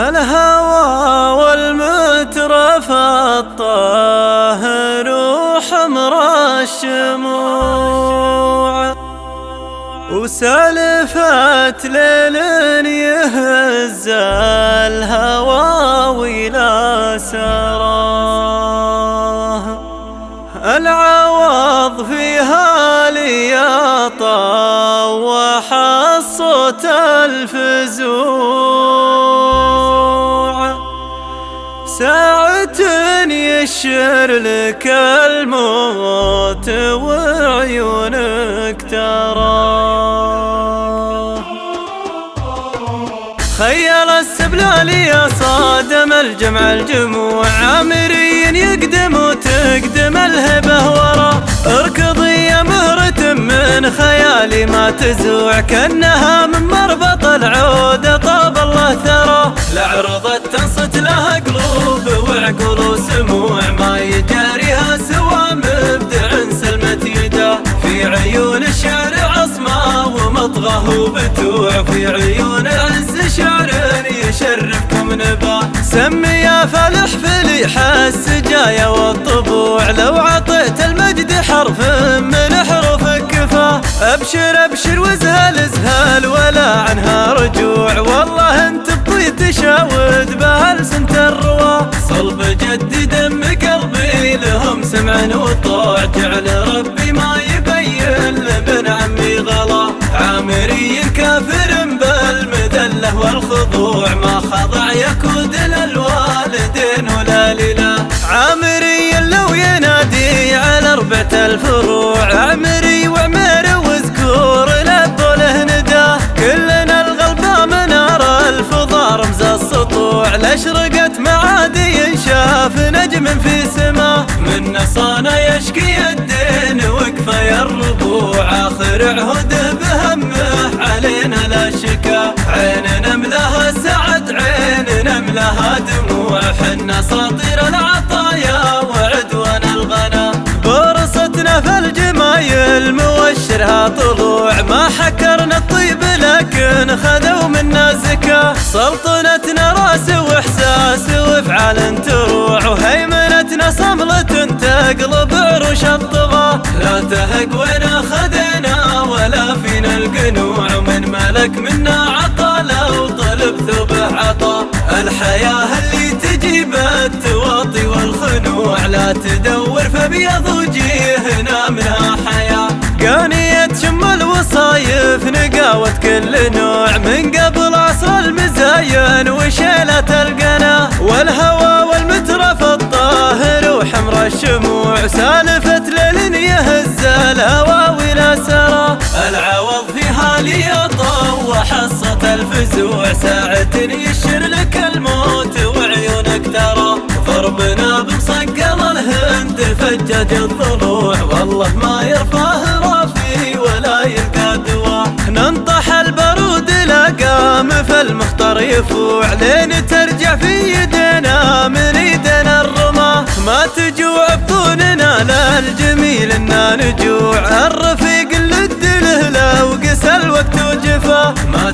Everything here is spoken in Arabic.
الهوى والمترف الطاهر وحمر الشموع وسالفة ليل يهز الهوى ولا سراه العوض فيها لي طوح الصوت الفزوع ساعة يشر لك الموت وعيونك تراه خيل السبلالي صادم الجمع الجموع عامري يقدم وتقدم الهبة ورا اركضي يا مهرة من خيالي ما تزوع كأنها من مربط العود طاب الله ثرى لعرضت تنصت لها قلوب وعقول وسموع ما يجاريها سوى مبدع سلمت يده في عيون الشارع عصمة ومطغه وبتوع في عيون عز شعر يشرفكم نبا سمي يا فالح فليح السجايا والطبوع لو عطيت المجد حرف من حروفك كفا ابشر ابشر وازهل ازهل ولا عنها رجوع والله انت بطي تشاود بهالسنة الروا صلب جد دم قلبي لهم سمع وطاع جعل ربي ما يبين لابن عمي غلا عامري كافر بالمذله والخضوع ما خضع يكود للوالدين ولا لله عامري لو ينادي على 4000 فروع عمري وعمر وذكور لبوا له نداه كلنا الغلبة منار الفضا رمز السطوع لاشرقت معادي شاف نجم في سما من نصانا يشكي الدين وقفه يا الربوع اخر عهده بهمه علينا لا شكا عين نملاها سعد عين نملاها دموع حنا ساطير العطايا وعدوان الغنا برصتنا في الجمايل موشرها طلوع ما حكرنا الطيب لكن خذوا منا زكا سلطنتنا راس واحساس وافعال تروع وهيمنتنا صملة تقلب عروش الطغى لا تهق وين خذينا ولا فينا القنوع من ملك منا عطا لو طلب ثوبه عطا الحياة اللي تجيب التواطي والخنوع لا تدور فبيض وجيهنا منها حياة قانية شم الوصايف نقاوة كل نوع من قبل عصر المزاين وشيلة القنا والهوى والمترف الطاهر وحمر الشموع سالفة ليل يهز الهوى ولا سرى العوض فيها لي طوح حصة الفزوع ساعة يشر لك الموت وعيونك ترى ضربنا بمصقل الهند فجج الضلوع والله ما يرفاه رافي ولا يلقى دوا ننطح البارود لقام فالمخطر يفوع لين ترجع في يدنا من ايدنا الرمى ما تجوع بطوننا لا الجميل انا نجوع الرفيق اللي له لو قسى الوقت وجفا ما